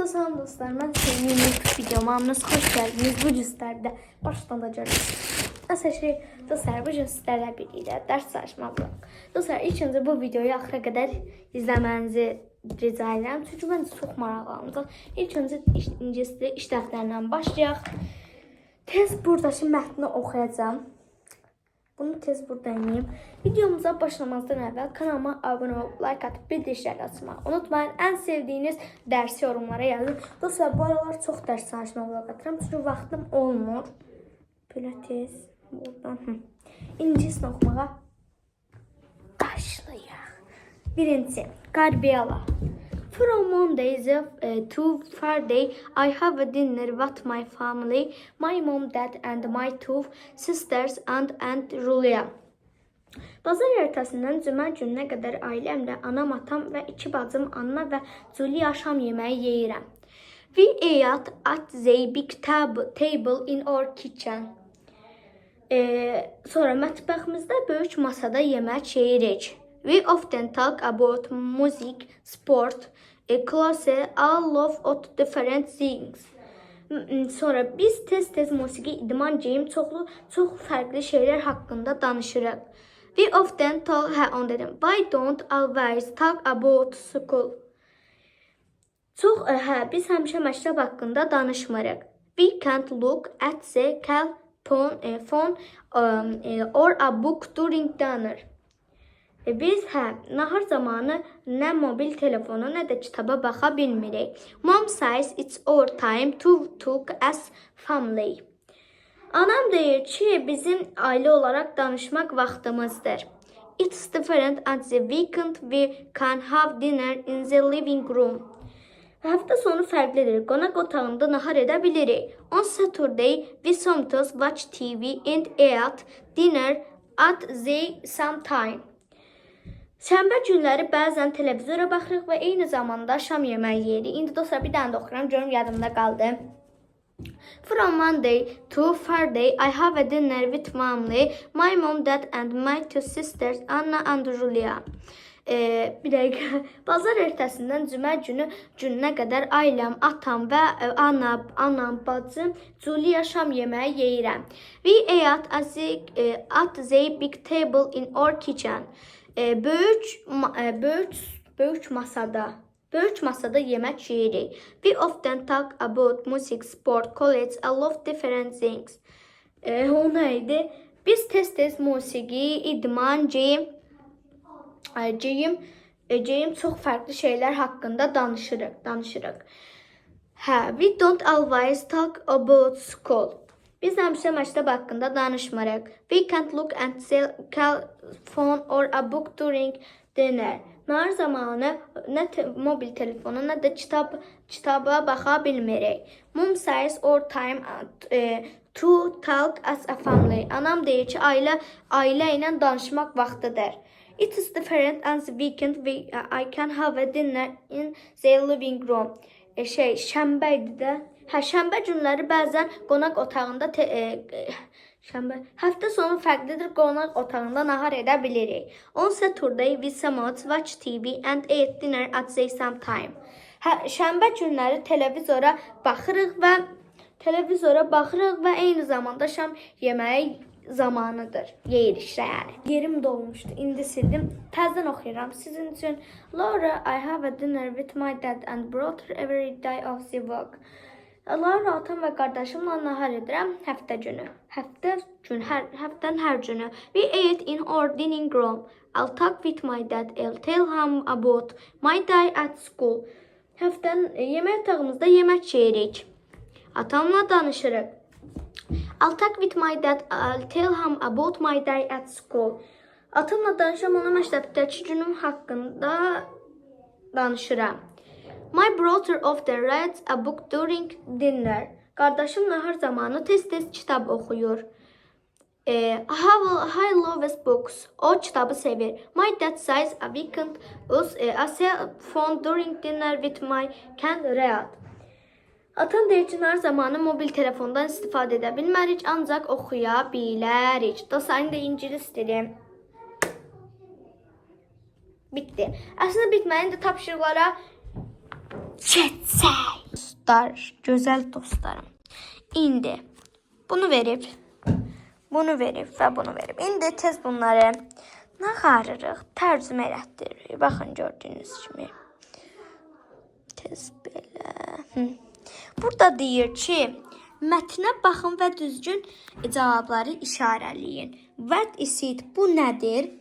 Salam dostlar, mən sizin YouTube videoma xoş gəldiniz. Bu cüzlərdə başlanacağız. Dostlar, bu cüzlərlə birlikdə dərs çalışmaq var. Dostlar, ilk öncə bu videoyu axıra qədər izləmənizi rica edirəm. Çünki mən çox maraqlandım. İlk öncə ingiliscə iş dəftərindən başlayaq. Tez buradakı mətni oxuyacağam. Bunu tez burada ineyim. Videomuza başlamazdan əvvəl kanalıma abunə olub, like atıb, bildirişləri açmayı unutmayın. Ən sevdiyiniz dərsi yorumlara yazın. Dostlar, bu aralar çox dərs çalışmağa vlog atıram. Çünki vaxtım olmur. Belə tez buradan. İngiliscə oxumağa başlayaq. Birinci, Qarbiyalı. From Monday to Friday, I have a dinner with my family, my mom, dad, and my two sisters and Aunt Julia. Bazar ertəsindən cümə gününə qədər ailəmlə anam, atam və iki bacım Anna və Julia şam yeməyi yeyirəm. We ate at the big table in our kitchen. Sonra mətbəximizdə böyük masada yemək yeyirik. We often talk about music, sport, clothes, a lot of different things. Sonra biz tez musiqi, idman, geyim, çox fərqli şeylər haqqında danışırıq. We often talk, why don't always talk about school? Biz həmişə məktəb haqqında danışmırıq. We can't look at the phone or a book during dinner. Biz nahar zamanı nə mobil telefona, nə də kitaba baxa bilmirik. Mom says it's our time to talk as family. Anam deyir ki, bizim ailə olaraq danışmaq vaxtımızdır. It's different at the weekend we can have dinner in the living room. Həftə sonu fərqlidir. Qonaq otağında nahar edə bilirik. On Saturday we sometimes watch TV and eat dinner at the same time. Şənbə günləri bəzən televizora baxırıq və eyni zamanda şam yeməyi yeyirik. İndi dostlar, bir dənə də oxuyuram, görüm yadımda qaldı. From Monday to Friday, I have a dinner with family, my mom, dad, and my two sisters, Anna and Julia. Bir dəqiqə. Bazar ertəsindən cümə gününə qədər ailəm, atam və anam, bacım, Julia şam yeməyi yeyirəm. We ate at the big table in our kitchen. Böyük masada yemək yeyirik. We often talk about music, sport, college, a lot of different things. O neydi? Biz tez musiqi, idman, geyim, çox fərqli şeylər haqqında danışırıq. We don't always talk about school. Biz həmişə məktəb haqqında danışmırıq. We can't look at the phone or a book during dinner. Nahar zamanı nə mobil telefona, nə də kitaba baxa bilmirik. Mom says our time to talk as a family. Anam deyir ki, ailə ilə danışmaq vaxtıdır. It is different on the weekend I can have a dinner in the living room. Şənbə idi də. Şənbə günləri bəzən qonaq otağında həftə sonu fərqlidir, qonaq otağında nahar edə bilirik. On Saturday we sometimes watch TV and eat dinner at the same time. Şənbə günləri televizora baxırıq və eyni zamanda şam yeməyi zamanıdır. Yeyirik yəni. Yerim dolmuşdu. İndi sildim. Təzədən oxuyuram sizin üçün. Laura, I have a dinner with my dad and brother every day of the week. Laura, atam və qardaşımla nahar edirəm həftə günü. Həftənin hər günü. We ate in our dining room. I'll talk with my dad. I'll tell him about my day at school. Həftənin yemək otağımızda yemək yeyirik. Atamla danışırıq. I'll talk with my dad. I'll tell him about my day at school. Atamla danışıram, ona məktəbdəki günüm haqqında danışıram. My brother often reads a book during dinner. Qardaşım nahar zamanı tez kitab oxuyur. I love books. O kitabı sevir. My dad says we can't use a cell phone during dinner with my can read. Atam deyir ki, nahar zamanı mobil telefondan istifadə edə bilmərik, ancaq oxuya bilərik. Dostlar, indi ingilis dilim. Bitti. Əslində bitməli, indi tapşırıqlara keçək. dostlar, gözəl dostlarım. İndi bunu verib və bunu verib. İndi tez bunları nağarırıq, tərcümə elətdiririk. Baxın gördüyünüz kimi. Tez belə. Burada deyir ki, mətnə baxın və düzgün cavabları işarələyin. What is it? Bu nədir?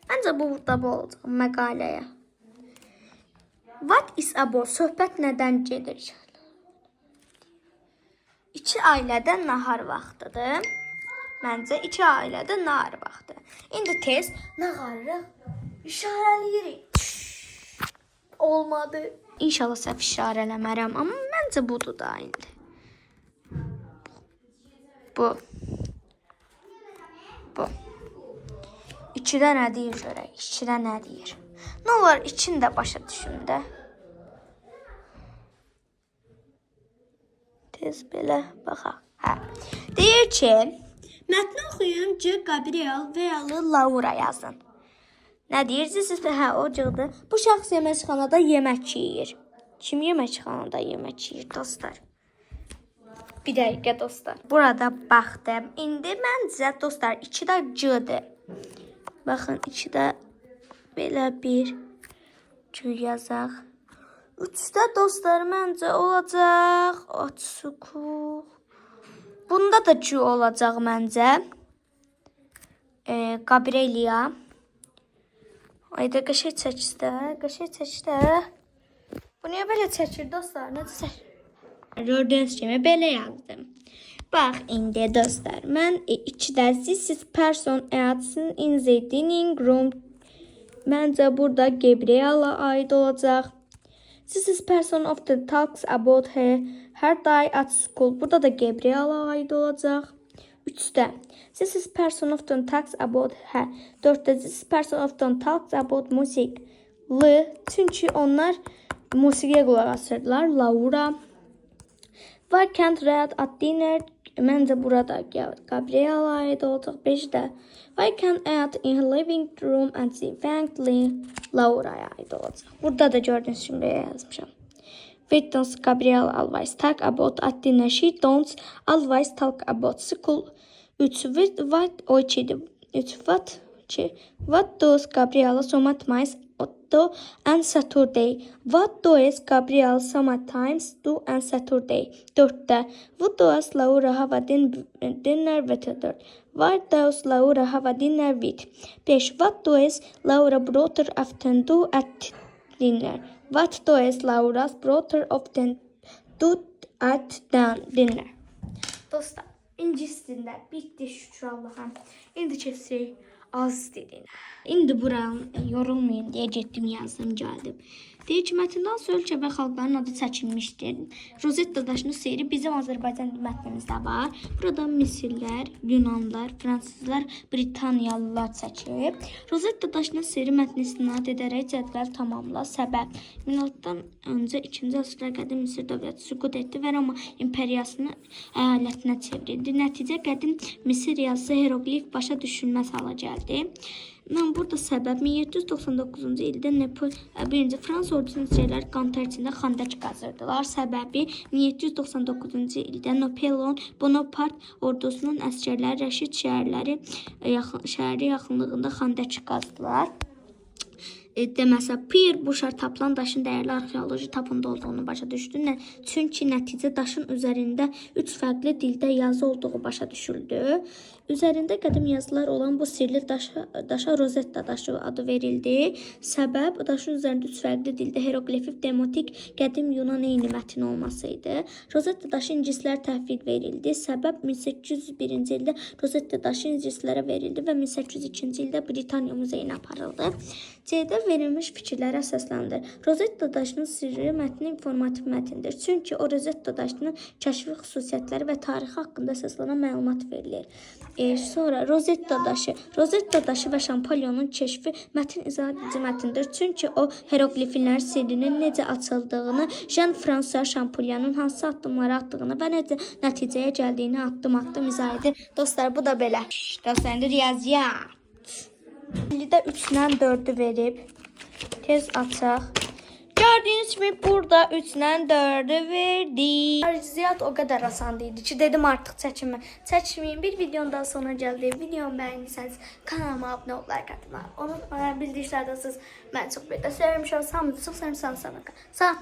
Məncə bu burada bu olacaq məqaləyə. What is about? Söhbət nədən gedir? İki ailədə nahar vaxtıdır. Məncə iki ailədə nahar vaxtı. İndi tez nağarırıq, işarələyirik. Olmadı. İnşallah səhv işarələmərəm, amma məncə budur da indi. Bu. İkidə nə deyir görək? İkidə nə deyir? Nə olar için də başa düşün də. Tez belə baxaq. Hə. Deyir ki, mətni oxuyun ki, Gabriel və ya Laura yazın. Nə deyirsiniz? Hə, o cığdır. Bu şəxs yeməkxanada yemək yeyir. Kim yeməkxanada yemək yeyir, dostlar? Bir dəqiqə, dostlar. Burada baxdım. İndi məncə, dostlar, 2-də C-dir. Baxın, 2-də belə bir C yazaq. 3-də, dostlar, məncə olacaq. Atsuku. Bunda da C olacaq məncə. Gabriela. Ayda qəşəng çəkdə. Bu niyə belə çəkir, dostlar? Necə çəkir? Gördüyünüz kimi belə yazdım. Bax, indi dostlar, mən 2-də this is person in the dining room. Məncə burada Gabriela aid olacaq. This is person often talks about her day at school. Burada da Gabriela aid olacaq. 3-də this is person often talks about her. 4-də this is person often talks about music. Çünki onlar musiqiyə qulaq asırdılar. Laura. Why can't read at dinner? Məncə burada Gabriela aid olacaq. 5-də why can't add in her living room and see frankly Laura'ya aid olacaq. Burada da gördüyünüz kimi yazmışam. We don't Gabriel always talk about at dinner. She don't always talk about school. 3 what does Gabriela sometimes do on Saturday? What does Gabriel sometimes do on Saturday? 4'te what does Laura have a dinner with? What does Laura have a dinner with? 5 what does Laura brother often do at dinner? What does Laura's brother often do at dinner? Dostlar, ingiliscində bitdi, şükür Allah'a. İndi keçsək az dedin. İndi buranın yorulmayın deyə getdim, yazdım, gəldim. Deyir ki, mətndən sonra ölkə və xalqların adı çəkilmişdir. Rosetta daşının seyri bizim Azərbaycan mətnimizdə var. Burada Misirlər, Yunanlar, Fransızlar, Britaniyalılar çəkib. Rosetta daşının seyri mətni istinad edərək cədvəl tamamla. Səbəb, miladdan öncə 2-ci əsrdə qədim Misir dövləti süqut etdi və Roma imperiyasını əyalətinə çevrildi. Nəticə qədim Misir yazısı hieroglif başa düşülməz hala gəldi. Mən burada səbəb 1799-cu ildə Napol 1-ci Fransa ordusunun əsgərləri qan tərçində xəndək qazırdılar. Səbəbi 1799-cu ildə Napoleon Bonaparte ordusunun əsgərləri Rəşid şəhəri yaxınlığında xəndək qazdılar. Deməsə, Pierre Bouchard tapılan daşın dəyərli arxeoloji tapıntı olduğunu başa düşdü. Çünki nəticə daşın üzərində 3 fərqli dildə yazı olduğu başa düşüldü. Üzərində qədim yazılar olan bu sirli daşa Rosetta daşı adı verildi. Səbəb, daşın üzərində 3 fərqli dildə hieroglifik, demotik, qədim Yunan eyni mətin olmasıydı. Rosetta daşı ingilislərə təhviq verildi. Səbəb, 1801-ci ildə Rosetta daşı ingilislərə verildi və 1802-ci ildə Britaniya muzeyinə aparıldı. C-də verilmiş fikirlərə əsaslandır. Rosetta daşının sirri mətni informativ mətindir. Çünki o Rosetta daşının kəşfi xüsusiyyətləri və tarixi haqqında əsaslanan məlumat verilir. Sonra Rosetta daşı və Şampolyonun kəşfi mətin izah edici mətindir. Çünki o hierogliflərin sirrinin necə açıldığını, Jean-François Champollionun hansı addımları atdığını və necə nəticəyə gəldiyini addım-addım izah edir. Dostlar, bu da belə. Dostlar, indi riyaziyyat. 50-də 3-dən 4-ü verib. Tez açaq. Gördüğünüz gibi burada 3'dən 4'ü verdik. Riyaziyyat o kadar asan idi ki dedim artık çəkməyim. Bir videonun daha sonuna geldi. Videomu beğendiyseniz kanalıma abone ol, like atmayı unutmayın. Bildirişlərdə siz mən çox bir də sevmişəm. Sağ olun, çox sevmişəm sana. Sağ